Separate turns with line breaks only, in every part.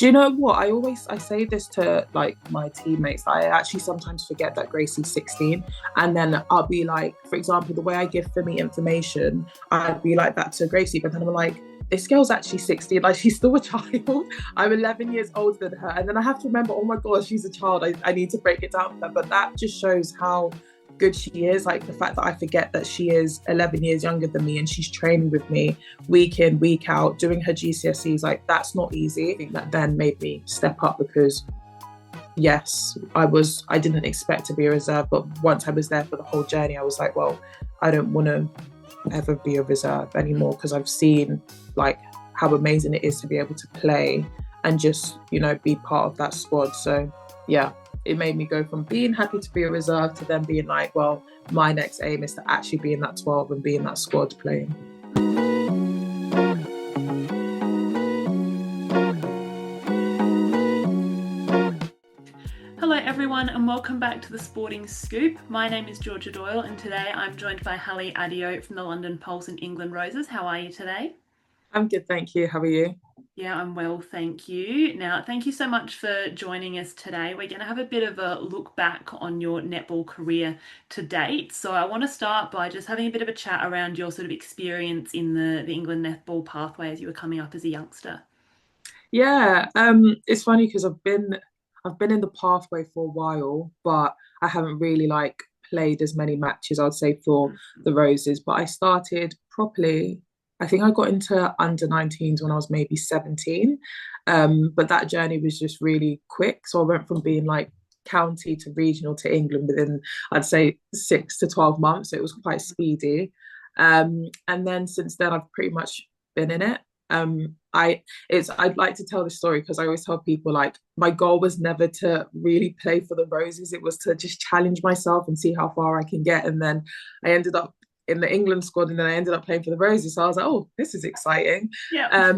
Do you know what? I say this to like my teammates. I actually sometimes forget that Gracie's 16. And then I'll be like, for example, the way I give Femi information, I'd be like that to Gracie, but then I'm like, this girl's actually 16, like she's still a child. I'm 11 years older than her. And then I have to remember, oh my God, she's a child. I need to break it down for her. But that just shows how good she is. Like the fact that I forget that she is 11 years younger than me and she's training with me week in, week out, doing her GCSEs. Like that's not easy. I think that then made me step up because yes, I didn't expect to be a reserve, but once I was there for the whole journey, I was like, well, I don't want to ever be a reserve anymore because I've seen like how amazing it is to be able to play and just, be part of that squad. So yeah, it made me go from being happy to be a reserve to then being like, well, my next aim is to actually be in that 12 and be in that squad playing.
Hello everyone and welcome back to the Sporting Scoop. My name is Georgia Doyle and today I'm joined by Halimat Adio from the London Pulse and England Roses. How are you today?
I'm good, thank you. How are you?
Yeah, I'm well, thank you. Now, thank you so much for joining us today. We're going to have a bit of a look back on your netball career to date. So I want to start by just having a bit of a chat around your sort of experience in the England netball pathway as you were coming up as a youngster.
Yeah, it's funny because I've been in the pathway for a while, but I haven't really like played as many matches, I'd say, for the Roses. But I started properly. I think I got into under 19s when I was maybe 17. But that journey was just really quick. So I went from being like county to regional to England within, I'd say, 6 to 12 months. So it was quite speedy. And then since then, I've pretty much been in it. I'd like to tell this story because I always tell people like my goal was never to really play for the Roses. It was to just challenge myself and see how far I can get. And then I ended up in the England squad and then I ended up playing for the Roses. So I was like, oh, this is exciting.
Yeah.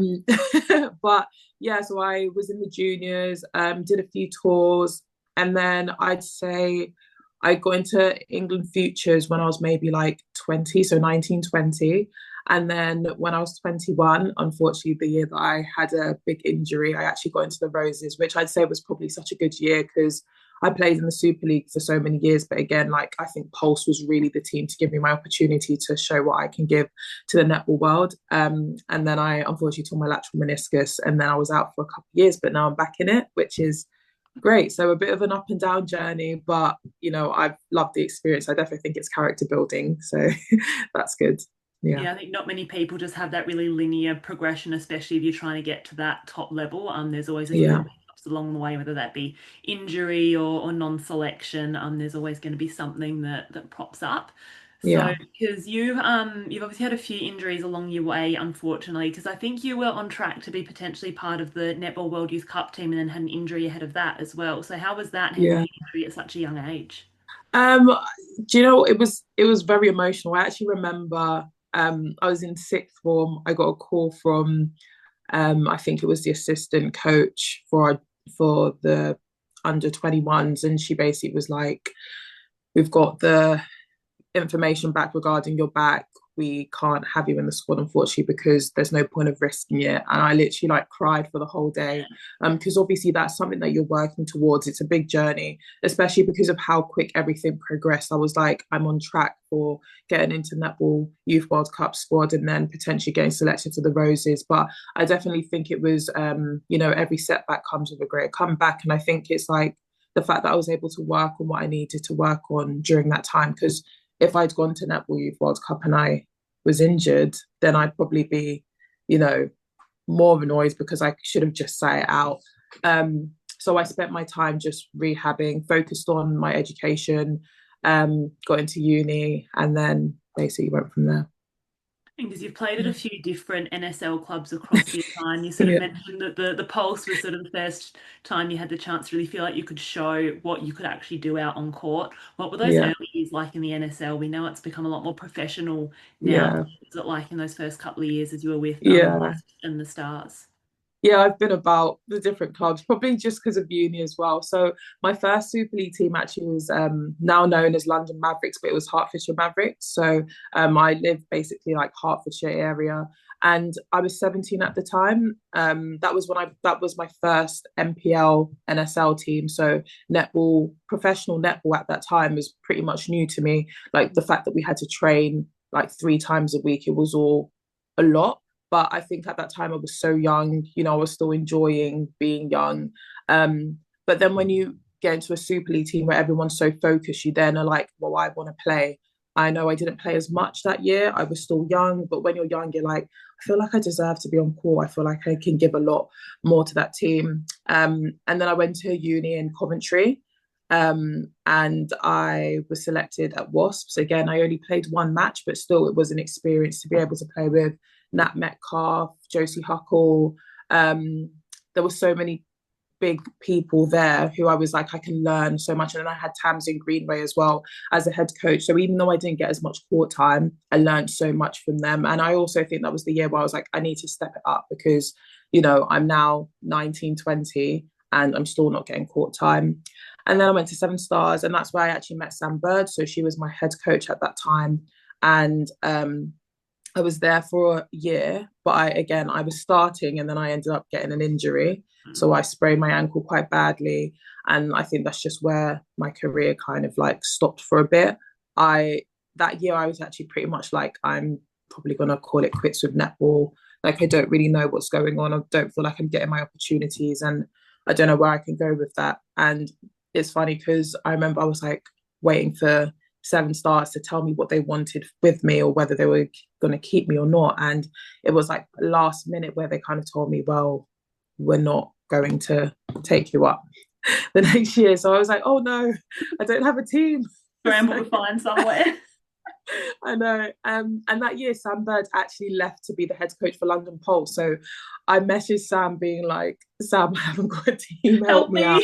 But yeah, so I was in the juniors, did a few tours, and then I'd say I got into England Futures when I was maybe like 20, so 19, 20. And then when I was 21, unfortunately, the year that I had a big injury, I actually got into the Roses, which I'd say was probably such a good year because I played in the Super League for so many years. But again, like I think Pulse was really the team to give me my opportunity to show what I can give to the netball world. And then I unfortunately tore my lateral meniscus and then I was out for a couple of years, but now I'm back in it, which is great. So a bit of an up and down journey, but I've loved the experience. I definitely think it's character building. So that's good.
Yeah, I think not many people just have that really linear progression, especially if you're trying to get to that top level. There's always a few hiccups along the way, whether that be injury or non-selection. There's always going to be something that props up. So, because you've obviously had a few injuries along your way, unfortunately, because I think you were on track to be potentially part of the Netball World Youth Cup team and then had an injury ahead of that as well. So how was that having an injury at such a young age?
Do you know it was very emotional. I actually remember I was in sixth form. I got a call from I think it was the assistant coach for the under 21s, and she basically was like, "We've got the information back regarding your back. We can't have you in the squad, unfortunately, because there's no point of risking it." And I literally like cried for the whole day. Because obviously that's something that you're working towards. It's a big journey, especially because of how quick everything progressed. I was like, I'm on track for getting into Netball Youth World Cup squad and then potentially getting selected to the Roses. But I definitely think it was, every setback comes with a great comeback. And I think it's like the fact that I was able to work on what I needed to work on during that time, because if I'd gone to Netball Youth World Cup and I was injured, then I'd probably be, more annoyed because I should have just sat it out. So I spent my time just rehabbing, focused on my education, got into uni, and then basically went from there.
Because you've played at a few different NSL clubs across your time. You sort of mentioned that the Pulse was sort of the first time you had the chance to really feel like you could show what you could actually do out on court. What were those early years like in the NSL? We know it's become a lot more professional now. What was it like in those first couple of years as you were with and the Stars?
Yeah, I've been about the different clubs, probably just because of uni as well. So my first Super League team actually was now known as London Mavericks, but it was Hertfordshire Mavericks. So I live basically like Hertfordshire area. and I was 17 at the time. That was my first NPL NSL team. So netball, professional netball at that time was pretty much new to me. Like the fact that we had to train like 3 times a week, it was all a lot. But I think at that time I was so young, I was still enjoying being young. But then when you get into a Super League team where everyone's so focused, you then are like, well, I want to play. I know I didn't play as much that year. I was still young, but when you're young, you're like, I feel like I deserve to be on court. I feel like I can give a lot more to that team. And then I went to uni in Coventry, and I was selected at Wasps. Again, I only played 1 match, but still it was an experience to be able to play with Nat Metcalf, Josie Huckle. There were so many big people there who I was like, I can learn so much. And then I had Tamsin Greenway as well as a head coach. So even though I didn't get as much court time, I learned so much from them. And I also think that was the year where I was like, I need to step it up because, I'm now 19, 20 and I'm still not getting court time. And then I went to Seven Stars, and that's where I actually met Sam Bird. So she was my head coach at that time. And I was there for a year, but I was starting and then I ended up getting an injury. So I sprained my ankle quite badly. And I think that's just where my career kind of like stopped for a bit. That year I was actually pretty much like, I'm probably gonna call it quits with netball. Like I don't really know what's going on. I don't feel like I'm getting my opportunities and I don't know where I can go with that. And it's funny because I remember I was like waiting for Seven Stars to tell me what they wanted with me or whether they were going to keep me or not. And it was like last minute where they kind of told me, well, we're not going to take you up the next year. So I was like, oh no, I don't have a team.
Scramble to find somewhere.
I know. And that year, Sam Bird actually left to be the head coach for London Pulse. So I messaged Sam being like, Sam, I haven't got a team, help me out.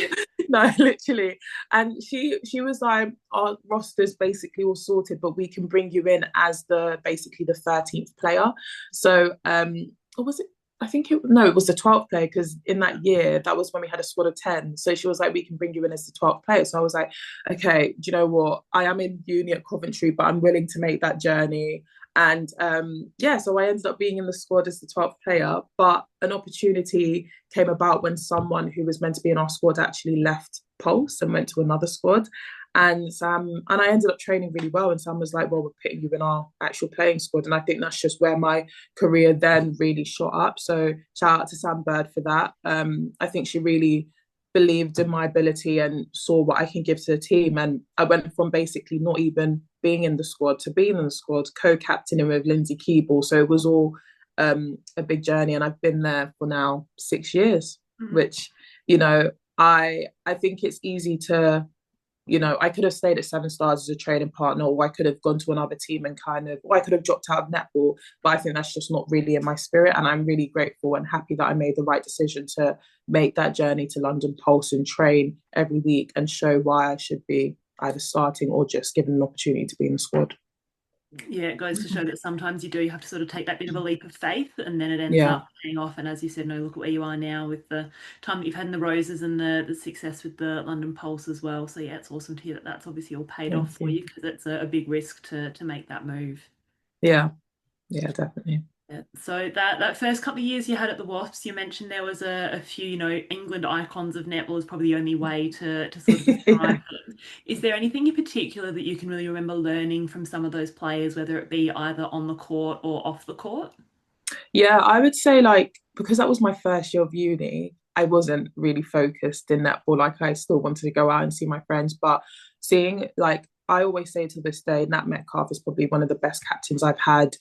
No, literally. And she was like, our roster's basically all sorted, but we can bring you in as basically the 13th player. So or was it I think it was the 12th player because in that year, that was when we had a squad of 10. So she was like, we can bring you in as the 12th player. So I was like, okay, do you know what? I am in uni at Coventry, but I'm willing to make that journey. And so I ended up being in the squad as the 12th player. But an opportunity came about when someone who was meant to be in our squad actually left Pulse and went to another squad. And I ended up training really well. And Sam was like, well, we're putting you in our actual playing squad. And I think that's just where my career then really shot up. So shout out to Sam Bird for that. I think she really believed in my ability and saw what I can give to the team. And I went from basically not even being in the squad to being in the squad, co-captaining with Lindsay Keeble. So it was all a big journey. And I've been there for now 6 years, which, I think it's easy to, I could have stayed at Seven Stars as a training partner, or I could have gone to another team and or I could have dropped out of netball. But I think that's just not really in my spirit. And I'm really grateful and happy that I made the right decision to make that journey to London Pulse and train every week and show why I should be either starting or just given an opportunity to be in the squad.
Yeah, it goes to show that sometimes you do have to sort of take that bit of a leap of faith and then it ends up paying off. And as you said, look at where you are now with the time that you've had in the Roses and the success with the London Pulse as well. So yeah, it's awesome to hear that that's obviously all paid off for you because it's a big risk to make that move.
Yeah, definitely.
Yeah. So that first couple of years you had at the Wasps, you mentioned there was a few, England icons of netball is probably the only way to sort of describe them. Is there anything in particular that you can really remember learning from some of those players, whether it be either on the court or off the court?
Yeah, I would say because that was my first year of uni, I wasn't really focused in netball. Like I still wanted to go out and see my friends, but seeing I always say to this day, Nat Metcalf is probably one of the best captains I've had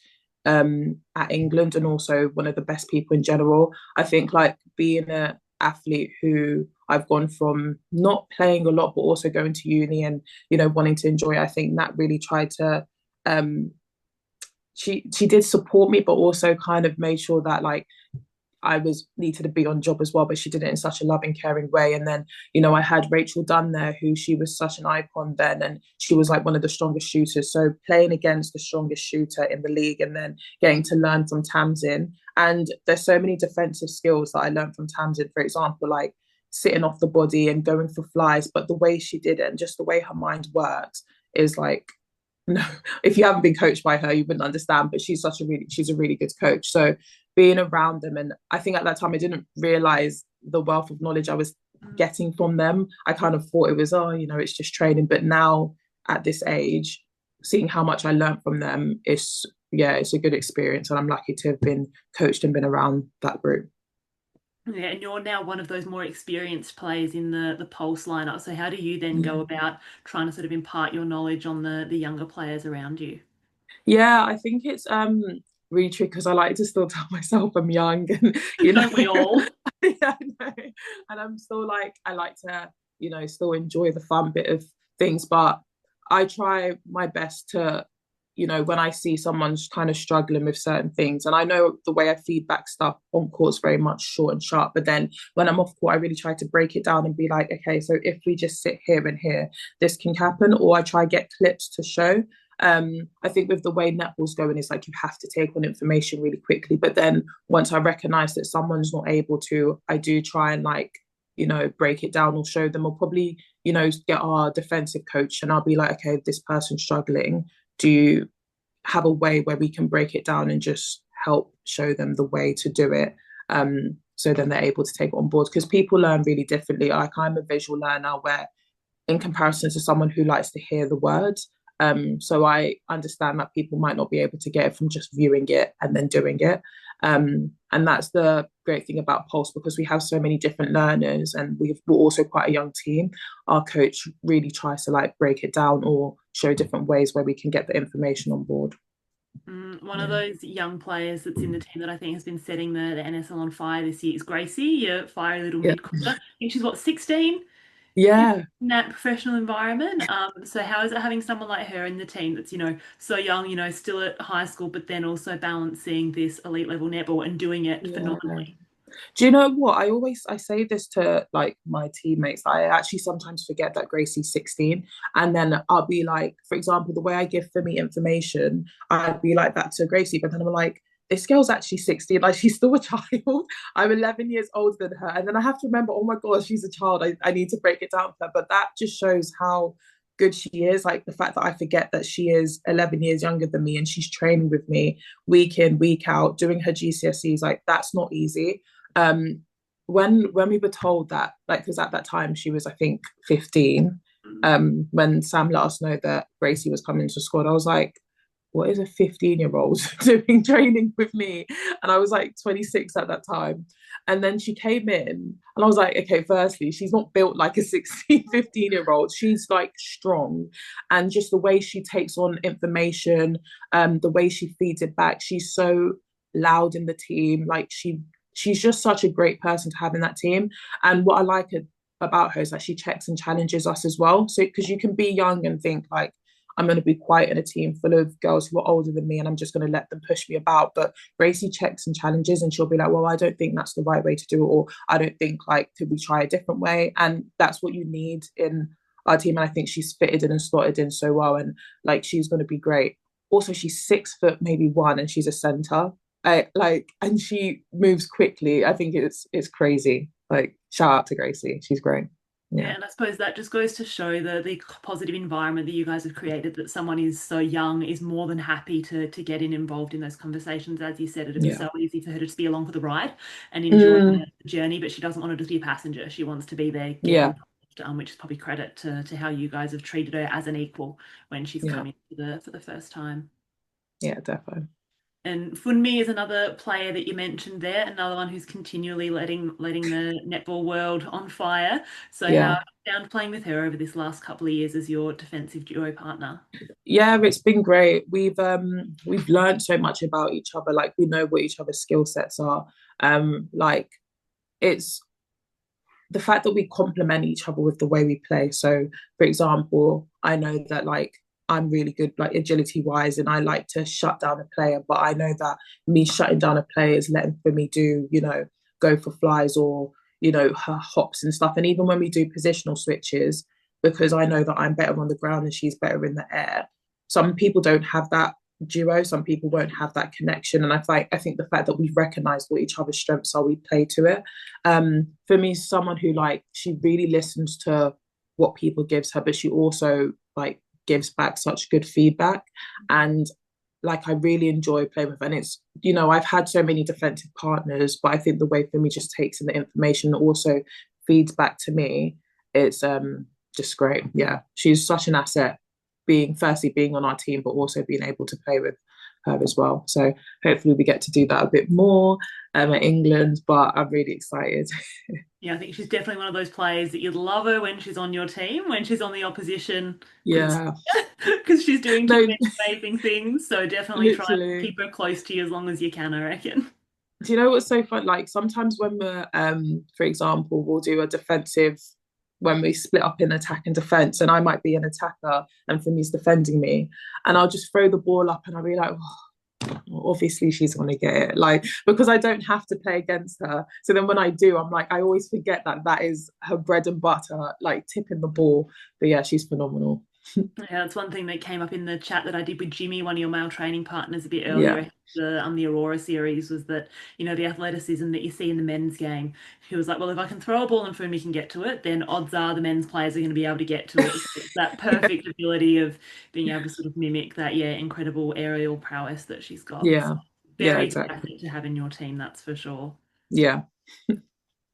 at England and also one of the best people in general. I think being an athlete who I've gone from not playing a lot but also going to uni and wanting to enjoy, I think Nat really tried to she did support me but also kind of made sure that I needed to be on job as well, but she did it in such a loving, caring way. And then, I had Rachel Dunn there, who she was such an icon then, and she was one of the strongest shooters. So playing against the strongest shooter in the league and then getting to learn from Tamsin. And there's so many defensive skills that I learned from Tamsin, for example, sitting off the body and going for flies. But the way she did it and just the way her mind works is no, if you haven't been coached by her, you wouldn't understand. But she's a really good coach. So being around them, and I think at that time I didn't realize the wealth of knowledge I was getting from them. I kind of thought it was, oh, it's just training. But now at this age, seeing how much I learned from them is, yeah, it's a good experience, and I'm lucky to have been coached and been around that group.
Yeah, and you're now one of those more experienced players in the Pulse lineup. So how do you then
Yeah.
go about trying to sort of impart your knowledge on the younger players around you?
Yeah, I think it's really tricky because I like to still tell myself I'm young and
Don't we all?
yeah, no. And I'm still like I like to, still enjoy the fun bit of things, but I try my best to, when I see someone's kind of struggling with certain things, and I know the way I feedback stuff on court is very much short and sharp, but then when I'm off court, I really try to break it down and be like, okay, so if we just sit here and here, this can happen, or I try get clips to show. I think with the way netball's going, it's like you have to take on information really quickly. But then once I recognize that someone's not able to, I do try and like, break it down or show them, or probably, get our defensive coach and I'll be like, okay, this person's struggling. Do you have a way where we can break it down and just help show them the way to do it? So then they're able to take it on board because people learn really differently. Like I'm a visual learner where in comparison to someone who likes to hear the words. So I understand that people might not be able to get it from just viewing it and then doing it. And that's the great thing about Pulse because we have so many different learners and we're also quite a young team. Our coach really tries to like break it down or show different ways where we can get the information on board.
One of
Yeah.
those young players that's in the team that I think has been setting the NSL on fire this year is Gracie, your fiery little
Yeah.
mid-quarter. I think she's what, 16
Yeah.
in that professional environment. So how is it having someone like her in the team that's, so young, still at high school, but then also balancing this elite level netball and doing it
Yeah.
phenomenally?
Do you know what? I say this to like my teammates. I actually sometimes forget that Gracie's 16. And then I'll be like, for example, the way I give for me information, I'd be like that to Gracie, but then I'm like, this girl's actually 16, like she's still a child. I'm 11 years older than her. And then I have to remember, oh my God, she's a child. I need to break it down for her. But that just shows how good she is. Like the fact that I forget that she is 11 years younger than me and she's training with me week in, week out, doing her GCSEs, like that's not easy. um when we were told that, like, because at that time she was, I think, 15, when Sam let us know that Gracie was coming to squad, I was like, what is a 15-year-old doing training with me? And I was like 26 at that time. And then she came in and I was like, okay, firstly, she's not built like a 16, 15-year-old. She's like strong. And just the way she takes on information, the way she feeds it back, she's so loud in the team. Like she's just such a great person to have in that team. And what I like about her is that she checks and challenges us as well. So because you can be young and think like, I'm going to be quiet in a team full of girls who are older than me and I'm just going to let them push me about. But Gracie checks and challenges and she'll be like, well, I don't think that's the right way to do it. Or I don't think, like, could we try a different way? And that's what you need in our team. And I think she's fitted in and slotted in so well. And like, she's going to be great. Also, she's 6 foot, maybe one, and she's a center. And she moves quickly. I think it's crazy. Like, shout out to Gracie. She's great.
Yeah,
Yeah.
and I suppose that just goes to show the positive environment that you guys have created, that someone is so young is more than happy to get involved in those conversations. As you said, it'd be
Yeah.
so easy for her to just be along for the ride and enjoy the
Mm,
journey, but she doesn't want to just be a passenger. She wants to be there getting
yeah.
involved, which is probably credit to how you guys have treated her as an equal when she's
Yeah.
come in for the first time.
Yeah, definitely.
And Funmi is another player that you mentioned there, another one who's continually letting the netball world on fire. So how
Yeah.
have you found playing with her over this last couple of years as your defensive duo partner?
Yeah, it's been great. We've learned so much about each other. Like we know what each other's skill sets are. Like it's the fact that we complement each other with the way we play. So, for example, I know that like I'm really good like agility wise, and I like to shut down a player. But I know that me shutting down a player is letting for me do, go for flies or her hops and stuff. And even when we do positional switches, because I know that I'm better on the ground and she's better in the air. Some people don't have that duo. Some people won't have that connection. And I think the fact that we've recognized what each other's strengths are, we play to it. For me, someone who like she really listens to what people gives her, but she also like gives back such good feedback. And like I really enjoy playing with. And it's, I've had so many defensive partners, but I think the way Fumi just takes in the information and also feeds back to me, it's just great. Yeah, she's such an asset, firstly being on our team, but also being able to play with her as well. So hopefully we get to do that a bit more at England, but I'm really excited.
Yeah, I think she's definitely one of those players that you'd love her when she's on your team, when she's on the opposition, because
Yeah,
because she's doing too
no,
many amazing things. So definitely try and
literally.
keep her close to you as long as you can, I reckon.
Do you know what's so fun? Like sometimes when we're, for example, we'll do a defensive when we split up in attack and defense, and I might be an attacker and Fumi's defending me, and I'll just throw the ball up and I'll be like, oh, obviously she's going to get it, like because I don't have to play against her. So then when I do, I'm like, I always forget that that is her bread and butter, like tipping the ball. But yeah, she's phenomenal.
Yeah, that's one thing that came up in the chat that I did with Jimmy, one of your male training partners, a bit
Yeah,
earlier. The Aurora series was that the athleticism that you see in the men's game. He was like, well, if I can throw a ball and Fumi can get to it, then odds are the men's players are going to be able to get to it. It's that perfect ability of being able to sort of mimic that, yeah, incredible aerial prowess that she's got. So
yeah, yeah,
very good
exactly.
asset to have in your team, that's for sure.
Yeah,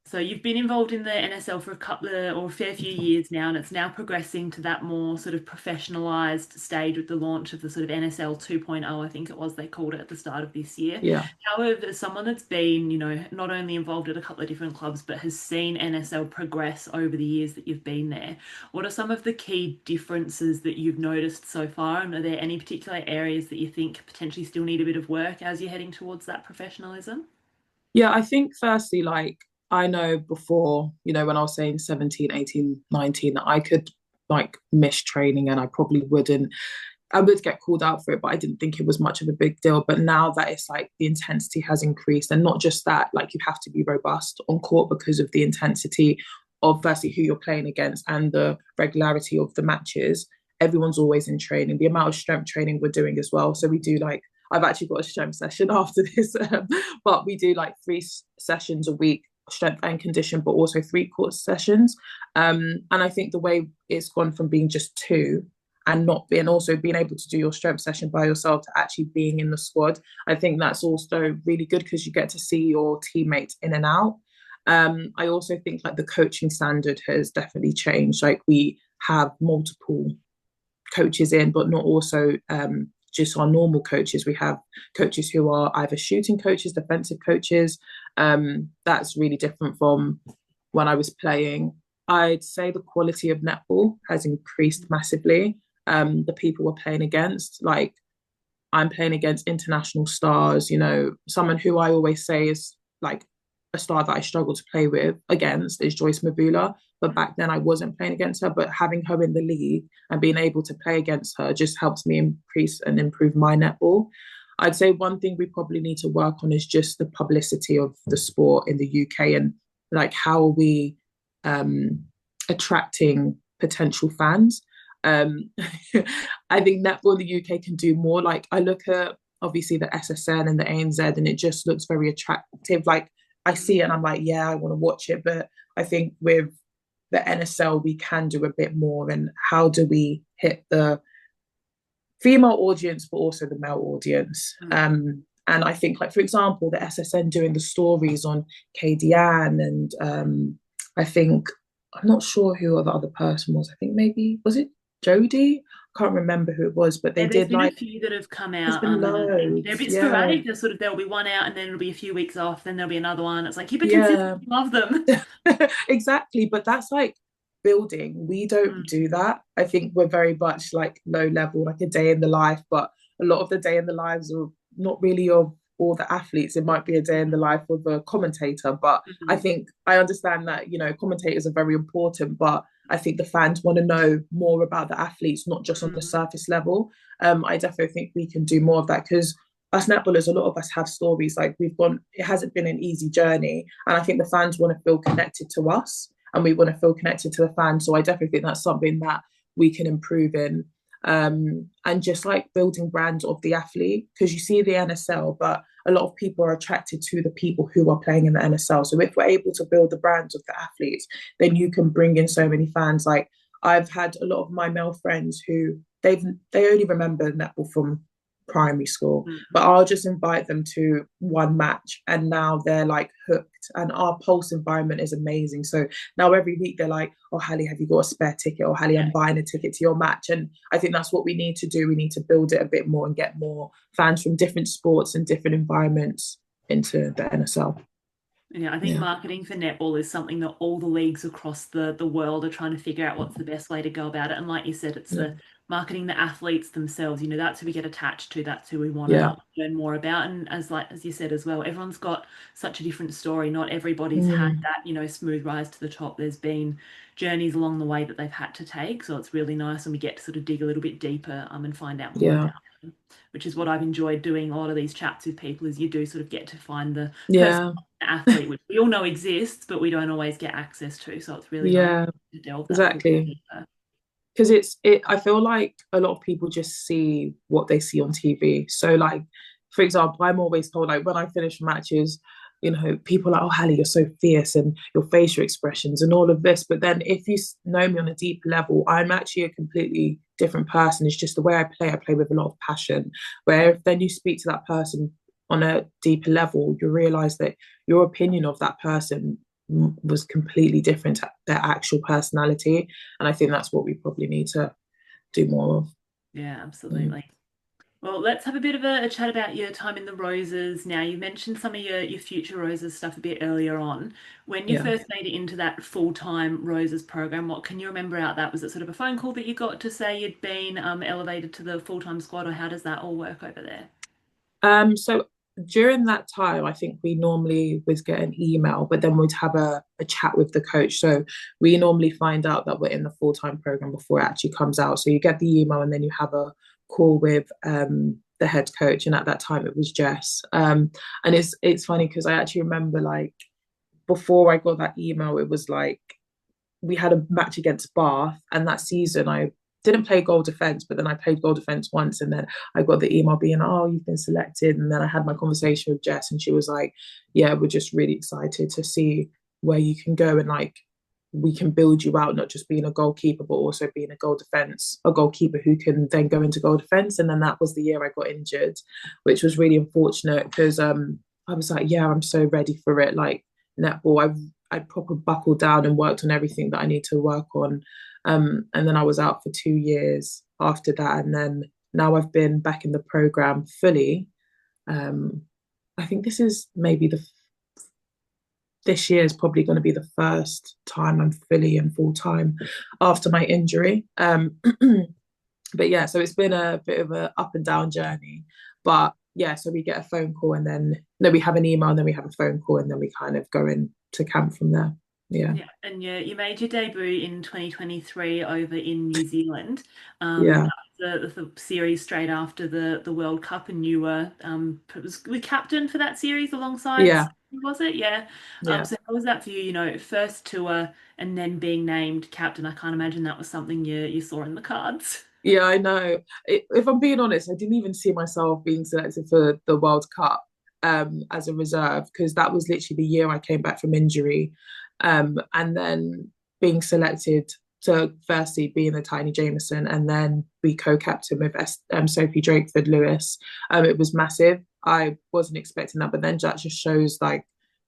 So you've been involved in the NSL for a couple of or a fair few years now, and it's now progressing to that more sort of professionalized stage with the launch of the sort of NSL 2.0, I think it was they called it at the start of this year.
yeah.
However, as someone that's been, not only involved at a couple of different clubs, but has seen NSL progress over the years that you've been there, what are some of the key differences that you've noticed so far? And are there any particular areas that you think potentially still need a bit of work as you're heading towards that professionalism?
Yeah, I think firstly, like I know before, when I was saying 17, 18, 19, I could like miss training and I would get called out for it, but I didn't think it was much of a big deal. But now that it's like the intensity has increased, and not just that, like you have to be robust on court because of the intensity of firstly who you're playing against and the regularity of the matches. Everyone's always in training, the amount of strength training we're doing as well. So we do like, I've actually got a strength session after this, but we do like 3 sessions a week, strength and condition, but also 3 court sessions. And I think the way it's gone from being just two and not being also being able to do your strength session by yourself to actually being in the squad, I think that's also really good because you get to see your teammates in and out. I also think like the coaching standard has definitely changed. Like we have multiple coaches in, but not also just our normal coaches. We have coaches who are either shooting coaches, defensive coaches. That's really different from when I was playing. I'd say the quality of netball has increased massively. The people we're playing against, like I'm playing against international stars, someone who I always say is like a star that I struggle to play with against is Joyce Mabula. But back then I wasn't playing against her, but having her in the league and being able to play against her just helps me increase and improve my netball. I'd say one thing we probably need to work on is just the publicity of the sport in the UK and like how are we attracting potential fans. Um, I think netball in the UK can do more. Like I look at obviously the SSN and the ANZ and it just looks very attractive. Like I see it and I'm like, yeah, I want to watch it. But I think with the NSL, we can do a bit more. And how do we hit the female audience, but also the male audience? And I think, like, for example, the SSN doing the stories on KDN and I think, I'm not sure who the other person was. I think maybe, was it Jodie? I can't remember who it was, but they
Yeah, there's
did
been a
like,
few that have come
there's
out,
been
and I think they're a
loads.
bit
Yeah.
sporadic. There'll be one out, and then it'll be a few weeks off, then there'll be another one. It's like keep it consistent.
Yeah.
Love them.
Exactly. But that's like building. We don't do that. I think we're very much like low level, like a day in the life, but a lot of the day in the lives are not really of all the athletes. It might be a day in the life of a commentator. But I
Mm-hmm.
think I understand that, commentators are very important, but I think the fans want to know more about the athletes, not just on the
Mm-hmm.
surface level. I definitely think we can do more of that because us netballers, a lot of us have stories. Like it hasn't been an easy journey. And I think the fans want to feel connected to us and we want to feel connected to the fans. So I definitely think that's something that we can improve in. And just like building brands of the athlete, because you see the NSL, but a lot of people are attracted to the people who are playing in the NSL. So if we're able to build the brands of the athletes, then you can bring in so many fans. Like I've had a lot of my male friends who they only remember netball from primary school, but
Mm.
I'll just invite them to one match and now they're like hooked, and our pulse environment is amazing. So now every week they're like, oh Hali, have you got a spare ticket? Or Hali,
Yeah.
I'm buying a ticket to your match. And I think that's what we need to do. We need to build it a bit more and get more fans from different sports and different environments into the NSL.
Yeah, I think
Yeah.
marketing for netball is something that all the leagues across the world are trying to figure out what's the best way to go about it. And like you said, it's
Yeah.
the marketing the athletes themselves. That's who we get attached to. That's who we want
Yeah.
to learn more about. And as you said as well, everyone's got such a different story. Not everybody's had
Mm.
that, smooth rise to the top. There's been journeys along the way that they've had to take. So it's really nice when we get to sort of dig a little bit deeper and find out more
Yeah.
about them, which is what I've enjoyed doing a lot of these chats with people is you do sort of get to find the person
Yeah.
athlete, which we all know exists, but we don't always get access to. So it's really nice
Yeah.
to delve that little bit
Exactly.
deeper.
Because I feel like a lot of people just see what they see on TV. So like, for example, I'm always told like when I finish matches, people are like, oh Hali, you're so fierce and your facial expressions and all of this. But then if you know me on a deeper level, I'm actually a completely different person. It's just the way I play with a lot of passion. Where if then you speak to that person on a deeper level, you realize that your opinion of that person was completely different to their actual personality. And I think that's what we probably need to do more of.
Yeah,
Mm.
absolutely. Well, let's have a bit of a chat about your time in the Roses now. You mentioned some of your future Roses stuff a bit earlier on. When you
Yeah.
first made it into that full-time Roses program, what can you remember out that? Was it sort of a phone call that you got to say you'd been elevated to the full-time squad, or how does that all work over there?
So during that time, I think we normally would get an email, but then we'd have a chat with the coach. So we normally find out that we're in the full-time program before it actually comes out. So you get the email and then you have a call with the head coach. And at that time it was Jess. And it's funny because I actually remember like before I got that email, it was like we had a match against Bath, and that season I didn't play goal defense, but then I played goal defense once, and then I got the email being, "Oh, you've been selected." And then I had my conversation with Jess, and she was like, "Yeah, we're just really excited to see where you can go, and like we can build you out, not just being a goalkeeper, but also being a goalkeeper who can then go into goal defense." And then that was the year I got injured, which was really unfortunate because I was like, "Yeah, I'm so ready for it." Like netball, I proper buckled down and worked on everything that I need to work on. And then I was out for 2 years after that. And then now I've been back in the program fully. Um, I think this year is probably going to be the first time I'm fully and full time after my injury. But yeah, so it's been a bit of a up and down journey. But yeah, so we get a phone call and then no, we have an email and then we have a phone call and then we kind of go into camp from there. Yeah.
Yeah, and you made your debut in 2023 over in New Zealand.
Yeah.
That was the series straight after the World Cup, and you were was the captain for that series alongside,
Yeah.
was it? Yeah.
Yeah.
So how was that for you? First tour and then being named captain. I can't imagine that was something you saw in the cards.
Yeah, I know. If I'm being honest, I didn't even see myself being selected for the World Cup as a reserve because that was literally the year I came back from injury. And then being selected to firstly be in the Tiny Jameson and then be co-captain with Sophie Drakeford Lewis. It was massive. I wasn't expecting that, but then that just shows like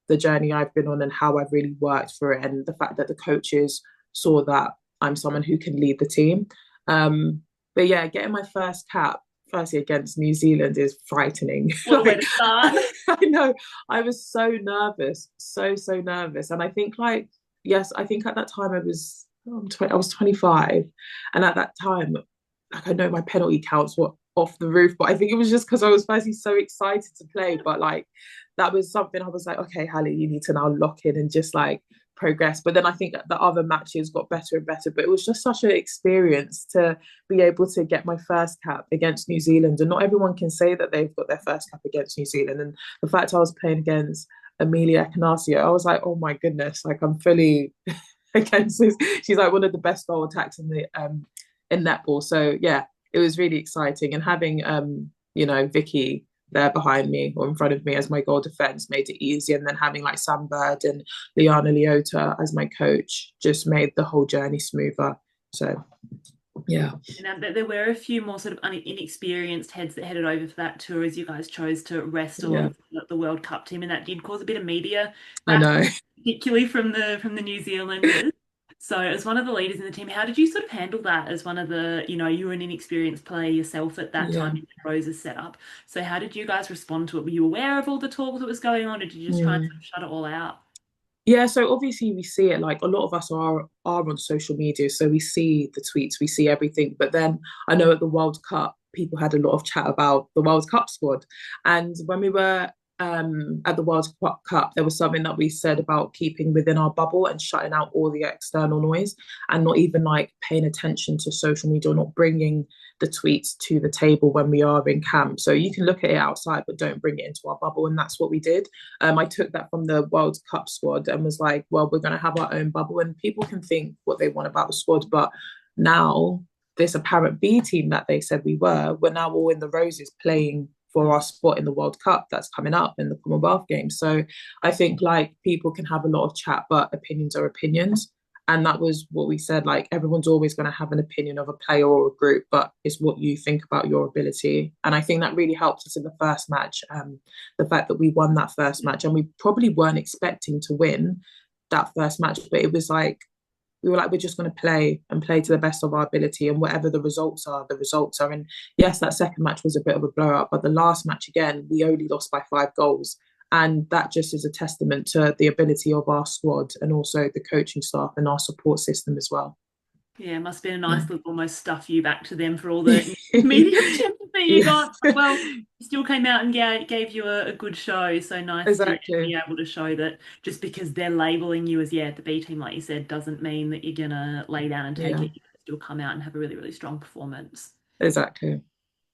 the journey I've been on and how I've really worked for it and the fact that the coaches saw that I'm someone who can lead the team. Um, but yeah, getting my first cap, firstly against New Zealand, is frightening.
What a way
Like,
to start.
I know, I was so nervous, so nervous. And I think, like, yes, I think at that time I was 25, and at that time, like, I know my penalty counts were off the roof, but I think it was just because I was firstly so excited to play. But like, that was something I was like, okay, Hali, you need to now lock in and just like progress. But then I think that the other matches got better and better. But it was just such an experience to be able to get my first cap against New Zealand. And not everyone can say that they've got their first cap against New Zealand. And the fact I was playing against Amelia Canasio, I was like, oh my goodness, like I'm fully against this. She's like one of the best goal attacks in netball. So yeah, it was really exciting. And having Vicky there behind me or in front of me as my goal defense made it easy. And then having like Sam Bird and Liana Leota as my coach just made the whole journey smoother. So Yeah,
Now, there were a few more sort of inexperienced heads that headed over for that tour as you guys chose to rest a lot
yeah,
of the World Cup team, and that did cause a bit of media
I know.
backlash, particularly from the New Zealanders. So, as one of the leaders in the team, how did you sort of handle that as one of the, you were an inexperienced player yourself at that time
Yeah.
in the Roses setup. So, how did you guys respond to it? Were you aware of all the talk that was going on, or did you just try and sort
Mm.
of shut it all out?
Yeah, so obviously we see it, like a lot of us are on social media, so we see the tweets, we see everything. But then I know at the World Cup, people had a lot of chat about the World Cup squad. And when we were at the World Cup, there was something that we said about keeping within our bubble and shutting out all the external noise and not even like paying attention to social media or not bringing the tweets to the table when we are in camp. So you can look at it outside, but don't bring it into our bubble. And that's what we did. I took that from the World Cup squad and was like, well, we're going to have our own bubble and people can think what they want about the squad. But now, this apparent B team that they said we're now all in the Roses playing for our spot in the World Cup that's coming up in the Commonwealth Games. So I think like people can have a lot of chat, but opinions are opinions. And that was what we said. Like everyone's always going to have an opinion of a player or a group, but it's what you think about your ability. And I think that really helped us in the first match. The fact that we won that first match, and we probably weren't expecting to win that first match, but it was like we were like, we're just going to play and play to the best of our ability, and whatever the results are, the results are. And yes, that second match was a bit of a blow up, but the last match again, we only lost by 5 goals. And that just is a testament to the ability of our squad and also the coaching staff and our support system as well.
Yeah, it must have been a
Yeah.
nice little almost stuff you back to them for all the media attention that you
Yeah,
got. But, well, you still came out and gave you a good show. So nice to
exactly.
be able to show that just because they're labeling you as, yeah, the B team, like you said, doesn't mean that you're going to lay down and take
Yeah,
it. You can still come out and have a really, really strong performance.
exactly.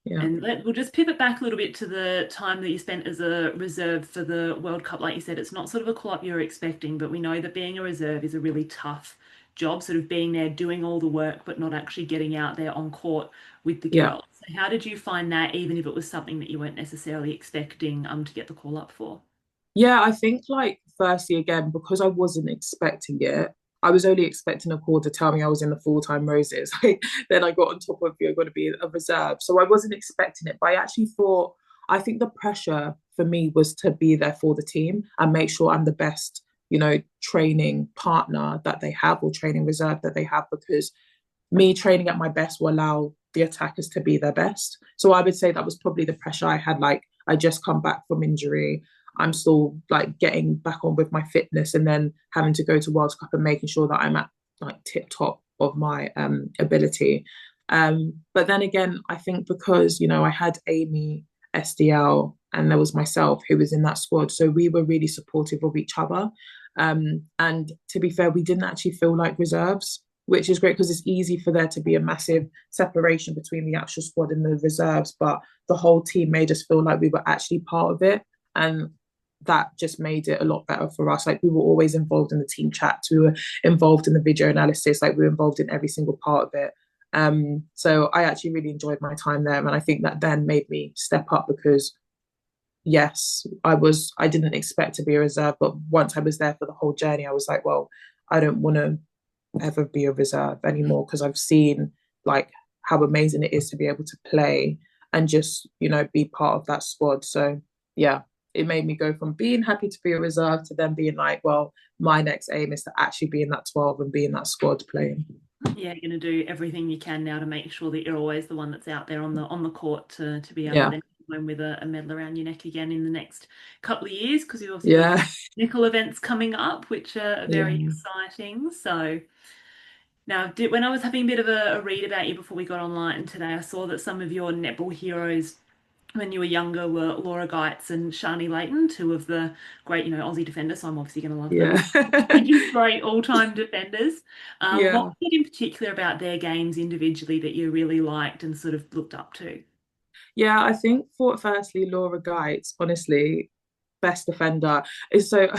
Yeah,
And we'll just pivot back a little bit to the time that you spent as a reserve for the World Cup. Like you said, it's not sort of a call up you're expecting, but we know that being a reserve is a really tough job, sort of being there doing all the work, but not actually getting out there on court with the
yeah.
girls. So how did you find that, even if it was something that you weren't necessarily expecting to get the call up for?
Yeah, I think like firstly again, because I wasn't expecting it, I was only expecting a call to tell me I was in the full-time Roses. Like then I got on top of you're going to be a reserve. So I wasn't expecting it, but I actually thought I think the pressure for me was to be there for the team and make sure I'm the best, training partner that they have or training reserve that they have because me training at my best will allow the attackers to be their best. So I would say that was probably the pressure I had. Like I just come back from injury. I'm still like getting back on with my fitness and then having to go to World Cup and making sure that I'm at like tip top of my ability. But then again, I think because, I had Amy, SDL, and there was myself who was in that squad. So we were really supportive of each other. And to be fair, we didn't actually feel like reserves, which is great because it's easy for there to be a massive separation between the actual squad and the reserves. But the whole team made us feel like we were actually part of it. And that just made it a lot better for us. Like we were always involved in the team chats, we were involved in the video analysis, like we were involved in every single part of it. So I actually really enjoyed my time there. And I think that then made me step up because yes, I didn't expect to be a reserve, but once I was there for the whole journey, I was like, well, I don't want to ever be a reserve anymore because I've seen like how amazing it is to be able to play and just, be part of that squad. So yeah, it made me go from being happy to be a reserve to then being like, well, my next aim is to actually be in that 12 and be in that squad playing.
Yeah, you're going to do everything you can now to make sure that you're always the one that's out there on the court to be able to
Yeah.
then win with a medal around your neck again in the next couple of years because you've also got
Yeah.
nickel events coming up, which are very
Yeah.
exciting. So now, when I was having a bit of a read about you before we got online today, I saw that some of your netball heroes when you were younger were Laura Geitz and Shani Layton, two of the great, Aussie defenders. So I'm obviously going to love them.
Yeah.
Just great all-time defenders. What
Yeah.
was it in particular about their games individually that you really liked and sort of looked up to?
Yeah, I think for firstly, Laura Geitz, honestly, best defender is so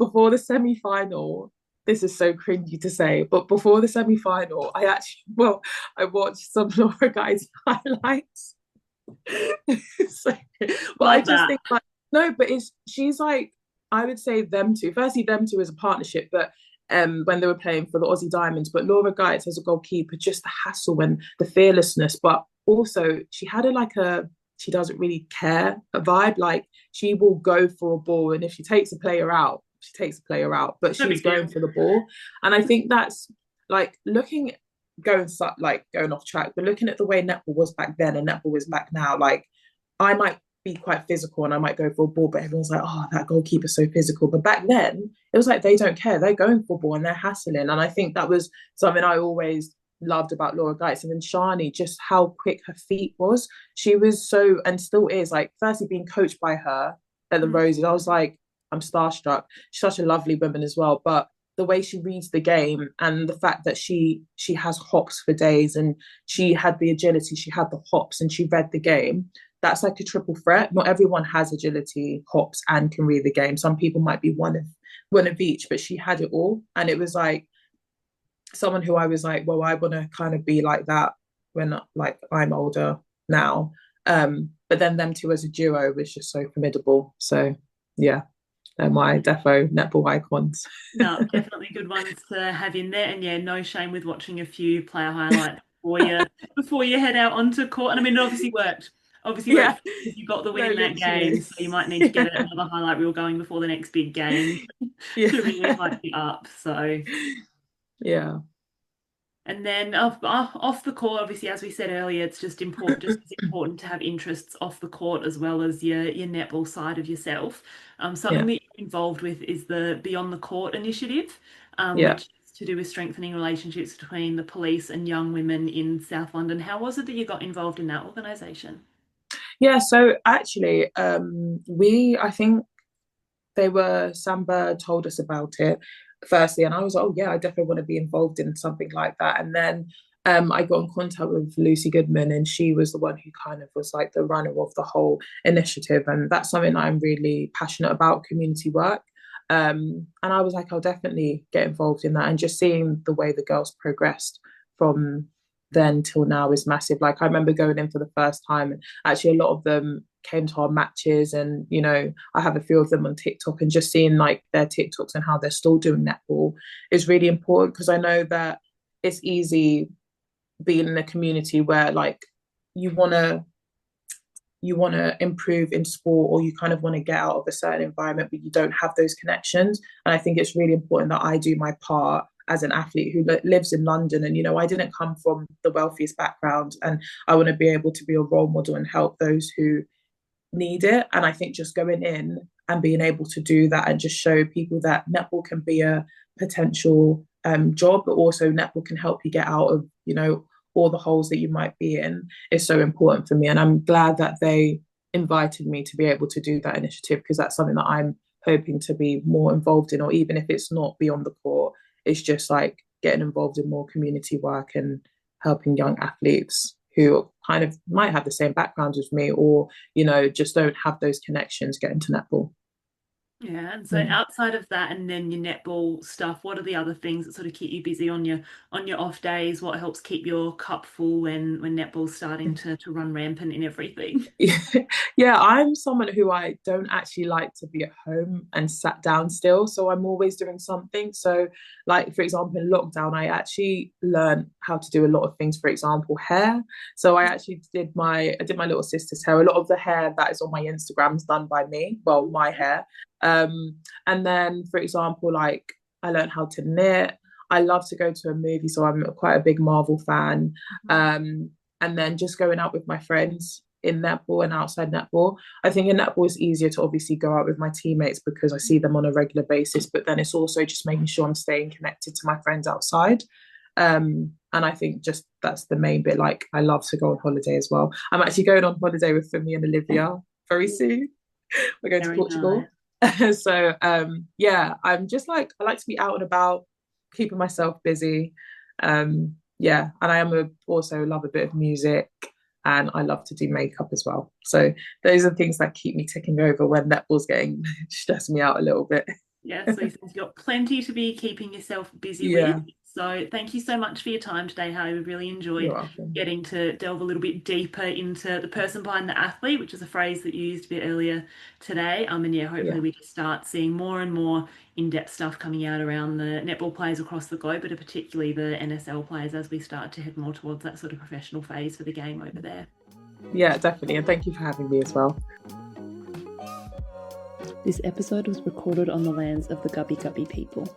before the semi-final, this is so cringy to say, but before the semi-final, I watched some Laura Geitz highlights. So, but I
Love
just
that.
think like no, but she's like I would say them two. Firstly, them two as a partnership, but when they were playing for the Aussie Diamonds. But Laura Geitz as a goalkeeper, just the hassle and the fearlessness, but also she had a she doesn't really care a vibe. Like she will go for a ball, and if she takes a player out, she takes a player out, but
No big
she's
deal.
going for the ball. And I think that's like going off track, but looking at the way netball was back then and netball is back now, like I might be quite physical and I might go for a ball, but everyone's like, oh, that goalkeeper's so physical. But back then, it was like they don't care. They're going for a ball and they're hassling. And I think that was something I always loved about Laura Geitz. And then Shani, just how quick her feet was. She was so, and still is, like, firstly being coached by her at the Roses, I was like, I'm starstruck. She's such a lovely woman as well. But the way she reads the game and the fact that she has hops for days and she had the agility, she had the hops and she read the game, that's like a triple threat. Not everyone has agility, hops, and can read the game. Some people might be one of each, but she had it all. And it was like someone who I was like, well, I want to kind of be like that when like I'm older now. But then them two as a duo was just so formidable. So yeah, they're my defo netball icons.
No, definitely good ones to have in there. And yeah, no shame with watching a few player highlights before you head out onto court. And I mean, it obviously worked. Obviously
Yeah,
worked because you got the win
no,
in that game.
literally.
So you might need to get another highlight reel going before the next big game
Yeah.
to really hype you up. So
Yeah.
and then off the court, obviously, as we said earlier, it's just just as important to have interests off the court as well as your netball side of yourself. Something
Yeah.
that you're involved with is the Beyond the Court initiative,
Yeah.
which is to do with strengthening relationships between the police and young women in South London. How was it that you got involved in that organisation?
Yeah. So actually, I think Samba told us about it firstly, and I was like, oh yeah, I definitely want to be involved in something like that. And then I got in contact with Lucy Goodman, and she was the one who kind of was like the runner of the whole initiative, and that's something that I'm really passionate about, community work. And I was like, I'll definitely get involved in that, and just seeing the way the girls progressed from then till now is massive. Like I remember going in for the first time, and actually a lot of them came to our matches, and I have a few of them on TikTok, and just seeing like their TikToks and how they're still doing netball is really important, because I know that it's easy being in a community where like you want to improve in sport, or you kind of want to get out of a certain environment but you don't have those connections. And I think it's really important that I do my part as an athlete who lives in London, and I didn't come from the wealthiest background, and I want to be able to be a role model and help those who need it. And I think just going in and being able to do that and just show people that netball can be a potential job, but also netball can help you get out of, all the holes that you might be in, is so important for me. And I'm glad that they invited me to be able to do that initiative, because that's something that I'm hoping to be more involved in, or even if it's not beyond the court, it's just like getting involved in more community work and helping young athletes who kind of might have the same backgrounds as me, or just don't have those connections, get into netball.
Yeah, and so outside of that and then your netball stuff, what are the other things that sort of keep you busy on your off days? What helps keep your cup full when netball's starting to run rampant in everything?
Yeah, I'm someone who I don't actually like to be at home and sat down still. So I'm always doing something. So, like, for example, in lockdown, I actually learned how to do a lot of things, for example, hair. So I did my little sister's hair. A lot of the hair that is on my Instagram is done by me. Well, my hair. And then, for example, like I learned how to knit. I love to go to a movie, so I'm quite a big Marvel fan. And then just going out with my friends in netball and outside netball. I think in netball it's easier to obviously go out with my teammates because I see them on a regular basis, but then it's also just making sure I'm staying connected to my friends outside. And I think just that's the main bit. Like I love to go on holiday as well. I'm actually going on holiday with Femi and Olivia very soon. We're going to
Very
Portugal.
nice.
So yeah, I'm just like I like to be out and about, keeping myself busy. Yeah, and also love a bit of music, and I love to do makeup as well. So those are things that keep me ticking over when netball's getting stressing me out a little bit.
Yeah, so you've got plenty to be keeping yourself busy with.
Yeah,
So thank you so much for your time today, Hali. We really
You're
enjoyed
welcome.
getting to delve a little bit deeper into the person behind the athlete, which is a phrase that you used a bit earlier today. And yeah, hopefully
Yeah.
we can start seeing more and more in-depth stuff coming out around the netball players across the globe, but particularly the NSL players as we start to head more towards that sort of professional phase for the game over there.
Yeah, definitely. And thank you for having me as well.
This episode was recorded on the lands of the Gubbi Gubbi people.